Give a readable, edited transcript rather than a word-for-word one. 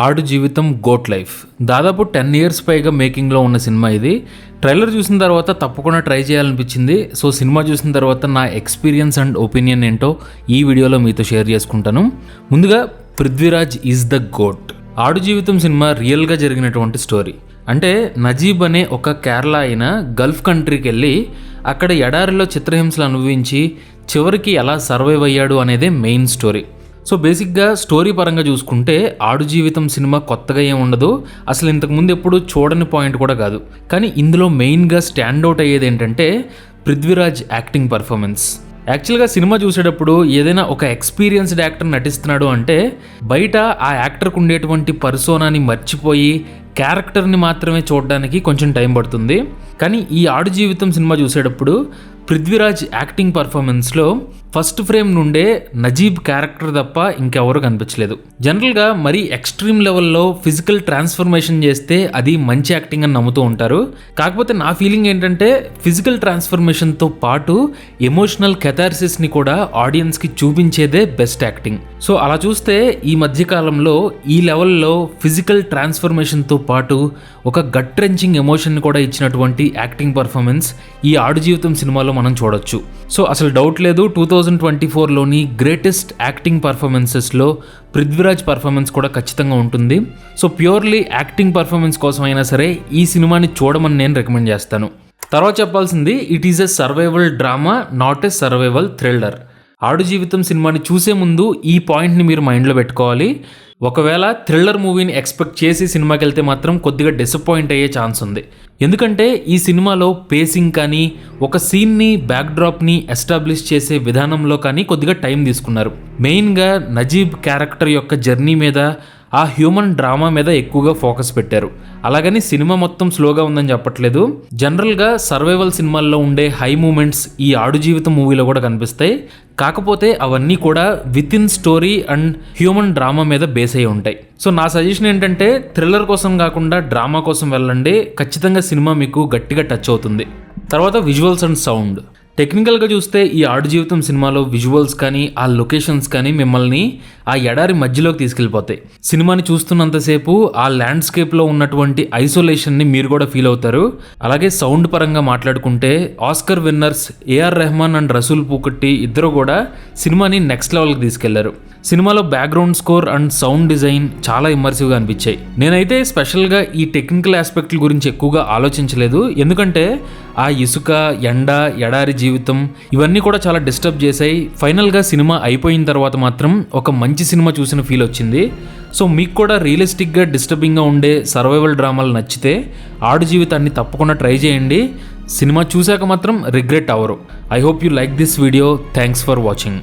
ఆడు జీవితం goat life దాదాపు 10 ఇయర్స్ పైగా మేకింగ్లో ఉన్న సినిమా ఇది. ట్రైలర్ చూసిన తర్వాత తప్పకుండా ట్రై చేయాలనిపించింది. సో సినిమా చూసిన తర్వాత నా ఎక్స్పీరియన్స్ అండ్ ఒపీనియన్ ఏంటో ఈ వీడియోలో మీతో షేర్ చేసుకుంటాను. ముందుగా పృథ్వీరాజ్ ఈజ్ ద గోట్. ఆడు జీవితం సినిమా రియల్గా జరిగినటువంటి స్టోరీ. అంటే నజీబ్ అనే ఒక కేరళ అయిన గల్ఫ్ కంట్రీకి వెళ్ళి అక్కడ ఎడారిలో చిత్రహింసలు అనుభవించి చివరికి ఎలా సర్వైవ్ అయ్యాడు అనేదే మెయిన్ స్టోరీ. సో బేసిక్గా స్టోరీ పరంగా చూసుకుంటే ఆడు జీవితం సినిమా కొత్తగా ఏం ఉండదు, అసలు ఇంతకుముందు ఎప్పుడు చూడని పాయింట్ కూడా కాదు. కానీ ఇందులో మెయిన్గా స్టాండ్అవుట్ అయ్యేది ఏంటంటే పృథ్వీరాజ్ యాక్టింగ్ పర్ఫార్మెన్స్. యాక్చువల్గా సినిమా చూసేటప్పుడు ఏదైనా ఒక ఎక్స్పీరియన్స్డ్ యాక్టర్ నటిస్తున్నాడు అంటే బయట ఆ యాక్టర్కు ఉండేటువంటి పర్సోనాని మర్చిపోయి క్యారెక్టర్ని మాత్రమే చూడడానికి కొంచెం టైం పడుతుంది. కానీ ఈ ఆడు జీవితం సినిమా చూసేటప్పుడు పృథ్వీరాజ్ యాక్టింగ్ పర్ఫార్మెన్స్లో ఫస్ట్ ఫ్రేమ్ నుండే నజీబ్ క్యారెక్టర్ తప్ప ఇంకెవరు కనిపించలేదు. జనరల్గా మరీ ఎక్స్ట్రీమ్ లెవెల్లో ఫిజికల్ ట్రాన్స్ఫర్మేషన్ చేస్తే అది మంచి యాక్టింగ్ అని నమ్ముతూ ఉంటారు. కాకపోతే నా ఫీలింగ్ ఏంటంటే ఫిజికల్ ట్రాన్స్ఫర్మేషన్తో పాటు ఎమోషనల్ కెథార్సిస్ని కూడా ఆడియన్స్కి చూపించేదే బెస్ట్ యాక్టింగ్. సో అలా చూస్తే ఈ మధ్యకాలంలో ఈ లెవెల్లో ఫిజికల్ ట్రాన్స్ఫర్మేషన్తో పాటు ఒక గట్ రెంచింగ్ ఎమోషన్ కూడా ఇచ్చినటువంటి యాక్టింగ్ పర్ఫార్మెన్స్ ఈ ఆడు జీవితం సినిమాలో మనం చూడొచ్చు. సో అసలు డౌట్ లేదు, 2024లోని గ్రేటెస్ట్ యాక్టింగ్ పర్ఫార్మెన్సెస్లో పృథ్వీరాజ్ పర్ఫార్మెన్స్ కూడా ఖచ్చితంగా ఉంటుంది. సో ప్యూర్లీ యాక్టింగ్ పర్ఫార్మెన్స్ కోసం అయినా సరే ఈ సినిమాని చూడమని నేను రికమెండ్ చేస్తాను. తర్వాత చెప్పాల్సింది, it is a survival drama, not a survival thriller. ఆడు జీవితం సినిమాని చూసే ముందు ఈ పాయింట్ని మీరు మైండ్లో పెట్టుకోవాలి. ఒకవేళ థ్రిల్లర్ మూవీని ఎక్స్పెక్ట్ చేసి సినిమాకి వెళ్తే మాత్రం కొద్దిగా డిసప్పాయింట్ అయ్యే ఛాన్స్ ఉంది. ఎందుకంటే ఈ సినిమాలో పేసింగ్ కానీ ఒక సీన్ని బ్యాక్డ్రాప్ని ఎస్టాబ్లిష్ చేసే విధానంలో కానీ కొద్దిగా టైం తీసుకున్నారు. మెయిన్గా నజీబ్ క్యారెక్టర్ యొక్క జర్నీ మీద, ఆ హ్యూమన్ డ్రామా మీద ఎక్కువగా ఫోకస్ పెట్టారు. అలాగని సినిమా మొత్తం స్లోగా ఉందని చెప్పట్లేదు. జనరల్గా సర్వైవల్ సినిమాల్లో ఉండే హై మూమెంట్స్ ఈ ఆడు జీవితం మూవీలో కూడా కనిపిస్తాయి. కాకపోతే అవన్నీ కూడా with in story and human drama మీద బేస్ అయి ఉంటాయి. సో నా సజెషన్ ఏంటంటే థ్రిల్లర్ కోసం కాకుండా డ్రామా కోసం వెళ్ళండి, ఖచ్చితంగా సినిమా మీకు గట్టిగా టచ్ అవుతుంది. తర్వాత విజువల్స్ అండ్ సౌండ్. టెక్నికల్గా చూస్తే ఈ ఆడు జీవితం సినిమాలో విజువల్స్ కానీ ఆ లొకేషన్స్ కానీ మిమ్మల్ని ఆ ఎడారి మధ్యలోకి తీసుకెళ్ళిపోతాయి. సినిమాని చూస్తున్నంతసేపు ఆ ల్యాండ్స్కేప్లో ఉన్నటువంటి ఐసోలేషన్ని మీరు కూడా ఫీల్ అవుతారు. అలాగే సౌండ్ పరంగా మాట్లాడుకుంటే Oscar winners A R Rahman and Rasool Pookutty ఇద్దరు కూడా సినిమాని నెక్స్ట్ లెవెల్కి తీసుకెళ్లారు. సినిమాలో background score and sound design చాలా ఇమ్మర్సివ్గా అనిపించాయి. నేనైతే స్పెషల్గా ఈ టెక్నికల్ ఆస్పెక్ట్ల గురించి ఎక్కువగా ఆలోచించలేదు, ఎందుకంటే ఆ ఇసుక, ఎండ, ఎడారి జీవితం ఇవన్నీ కూడా చాలా డిస్టర్బ్ చేశాయి. ఫైనల్గా సినిమా అయిపోయిన తర్వాత మాత్రం ఒక మంచి సినిమా చూసిన ఫీల్ వచ్చింది. సో మీకు కూడా రియలిస్టిక్గా డిస్టర్బింగ్గా ఉండే సర్వైవల్ డ్రామాలు నచ్చితే ఆడు జీవితాన్ని తప్పకుండా ట్రై చేయండి. సినిమా చూశాక మాత్రం రిగ్రెట్ అవ్వరు. I hope you like this video. Thanks for watching.